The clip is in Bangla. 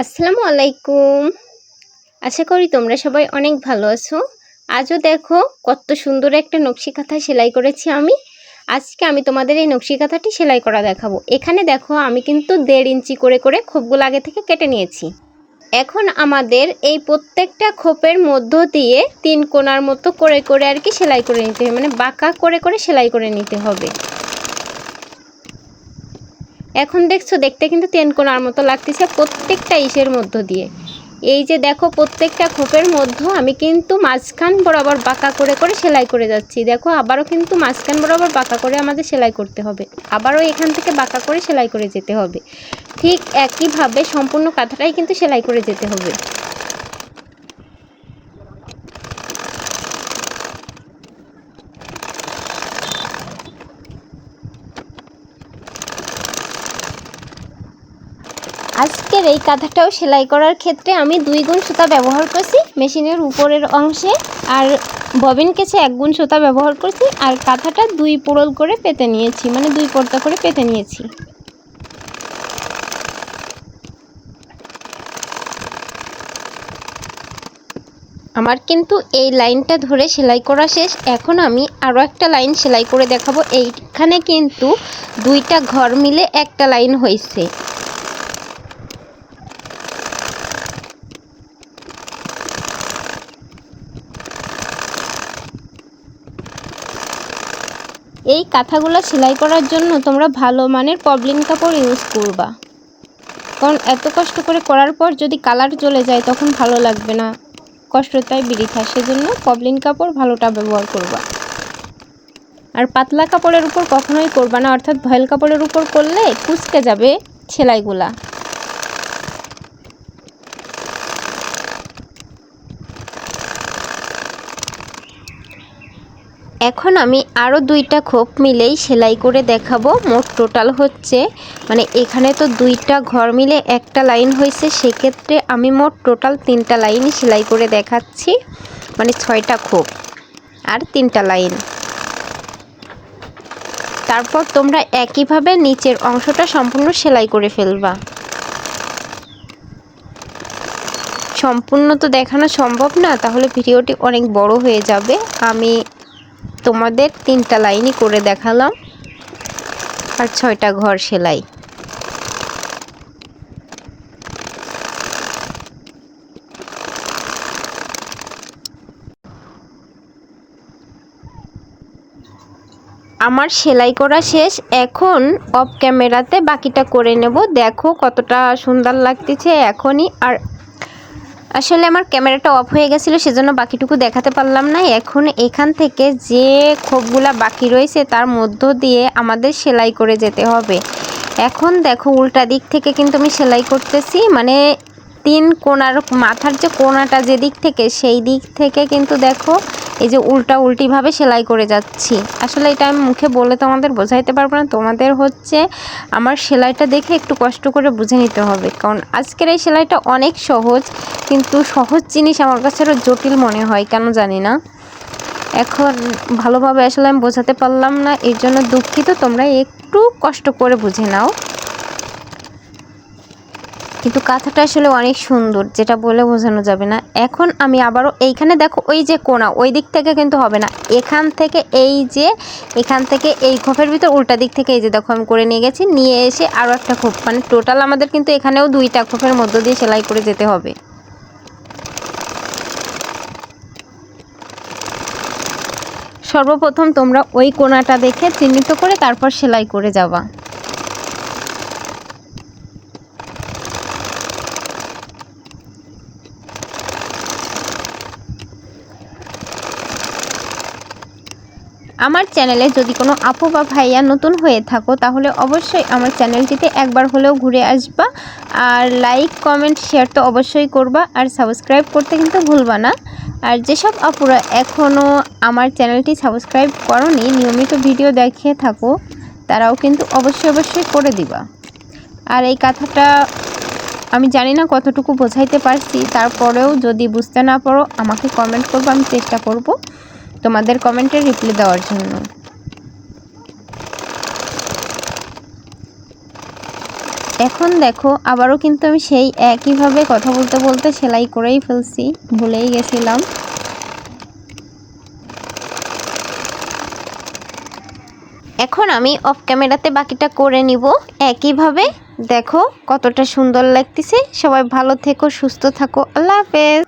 আসসালামু আলাইকুম। আশা করি তোমরা সবাই অনেক ভালো আছো। আজও দেখো কত সুন্দর একটা নকশি কাঁথা সেলাই করেছি আমি। আজকে আমি তোমাদের এই নকশি কাঁথাটি সেলাই করা দেখাবো। এখানে দেখো আমি কিন্তু 1.5 ইঞ্চি করে খোপগুলো আগে থেকে কেটে নিয়েছি। এখন আমাদের এই প্রত্যেকটা খোপের মধ্য দিয়ে 3 কোণার মতো করে আর কি সেলাই করে নিতে হবে, মানে বাঁকা করে সেলাই করে নিতে হবে। এখন দেখছো দেখতে কিন্তু 3 কোণার মতো লাগতেছে প্রত্যেকটা ইসের মধ্য দিয়ে। এই যে দেখো প্রত্যেকটা খোপের মধ্যে আমি কিন্তু মাঝখান বরাবর বাঁকা করে সেলাই করে যাচ্ছি। দেখো আবারও কিন্তু মাঝখান বরাবর বাঁকা করে আমাদের সেলাই করতে হবে, আবারও এখান থেকে বাঁকা করে সেলাই করে যেতে হবে। ঠিক একইভাবে সম্পূর্ণ কাঁথাটাই কিন্তু সেলাই করে যেতে হবে। আজকের এই কাঁথাটাও সেলাই করার ক্ষেত্রে আমি 2 গুণ সুতা ব্যবহার করছি মেশিনের উপরের অংশে, আর ববিন কেছে 1 গুণ সুতা ব্যবহার করছি, আর কাঁথাটা 2 পোড়ল করে পেতে নিয়েছি, মানে 2 পর্দা করে পেতে নিয়েছি। আমার কিন্তু এই লাইনটা ধরে সেলাই করা শেষ। এখন আমি আরও একটা লাইন সেলাই করে দেখাবো। এইখানে কিন্তু 2টা ঘর মিলে একটা লাইন হয়েছে। এই কাঁথাগুলো সেলাই করার জন্য তোমরা ভালো মানের পবলিন কাপড় ইউজ করবা, কারণ এত কষ্ট করে করার পর যদি কালার চলে যায় তখন ভালো লাগবে না, কষ্টটাই বৃথা। সেজন্য পবলিন কাপড় ভালোটা ব্যবহার করবা। আর পাতলা কাপড়ের উপর কখনোই করবা না, অর্থাৎ ভয়েল কাপড়ের উপর করলে কুঁচকে যাবে সেলাইগুলা। এখন আমি আরও 2টা খোপ মিলেই সেলাই করে দেখাবো। মোট টোটাল হচ্ছে, মানে এখানে তো 2টা ঘর মিলে একটা লাইন হয়েছে, সেক্ষেত্রে আমি মোট টোটাল 3টা লাইনই সেলাই করে দেখাচ্ছি, মানে 6টা খোপ আর 3টা লাইন। তারপর তোমরা একইভাবে নিচের অংশটা সম্পূর্ণ সেলাই করে ফেলবা। সম্পূর্ণ তো দেখানো সম্ভব না, তাহলে ভিডিওটি অনেক বড় হয়ে যাবে। আমি তোমাদের 3টা লাইনই করে দেখালাম আর 6টা ঘর সেলাই। আমার সেলাই করা শেষ। এখন অফ ক্যামেরাতে বাকিটা করে নেব। দেখো কতটা সুন্দর লাগতেছে এখনই। আর আসলে আমার ক্যামেরাটা অফ হয়ে গেছিলো, সেজন্য বাকিটুকু দেখাতে পারলাম না। এখন এখান থেকে যে খোপগুলা বাকি রয়েছে তার মধ্য দিয়ে আমাদের সেলাই করে যেতে হবে। এখন দেখো উল্টা দিক থেকে কিন্তু আমি সেলাই করতেছি, মানে 3 কোণার মাথার যে কোণাটা যে দিক থেকে, সেই দিক থেকে কিন্তু দেখো এই যে উল্টিভাবে সেলাই করে যাচ্ছি। আসলে এটা আমি মুখে বলে তোমাদের বোঝাইতে পারবো না, তোমাদের হচ্ছে আমার সেলাইটা দেখে একটু কষ্ট করে বুঝে নিতে হবে, কারণ আজকের এই সেলাইটা অনেক সহজ, কিন্তু সহজ জিনিস আমার কাছে আরও জটিল মনে হয় কেন জানি না। এখন ভালোভাবে আসলে আমি বোঝাতে পারলাম না, এর জন্য দুঃখিত। তোমরা একটু কষ্ট করে বুঝে নাও। কিন্তু কাঁথাটা আসলে অনেক সুন্দর, যেটা বলে বোঝানো যাবে না। এখন আমি আবারও এইখানে দেখো ওই যে কোণা, ওই দিক থেকে কিন্তু হবে না, এখান থেকে এখান থেকে এই খোপের ভিতর উল্টা দিক থেকে এই যে দেখো আমি করে নিয়ে গেছি, নিয়ে এসে আরও একটা খোপ, মানে টোটাল আমাদের কিন্তু এখানেও 2টা খোপের মধ্য দিয়ে সেলাই করে যেতে হবে। সর্বপ্রথম তোমরা ওই কোণাটা দেখে চিহ্নিত করে তারপর সেলাই করে যাবা। আমার চ্যানেলে যদি কোনো আপু বা ভাইয়া নতুন হয়ে থাকো, তাহলে অবশ্যই আমার চ্যানেলটিতে একবার হলেও ঘুরে আসবা, আর লাইক কমেন্ট শেয়ার তো অবশ্যই করবা, আর সাবস্ক্রাইব করতে কিন্তু ভুলবা না। আর যেসব আপুরা এখনও আমার চ্যানেলটি সাবস্ক্রাইব করোনি, নিয়মিত ভিডিও দেখে থাকো, তারাও কিন্তু অবশ্যই করে দিবা। আর এই কথাটা আমি জানি না কতটুকু বোঝাইতে পারছি, তারপরেও যদি বুঝতে না পারো আমাকে কমেন্ট করবো, আমি চেষ্টা করব তোমাদের কমেন্টের রিপ্লাই দেওয়ার জন্য। এখন দেখো আবারও কিন্তু আমি সেই একইভাবে কথা বলতে বলতে সেলাই করেই ফেলছি, ভুলেই গেছিলাম। এখন আমি অফ ক্যামেরাতে বাকিটা করে নিব একইভাবে। দেখো কতটা সুন্দর লাগতেছে। সবাই ভালো থেকো, সুস্থ থাকো। আল্লাহ হাফেজ।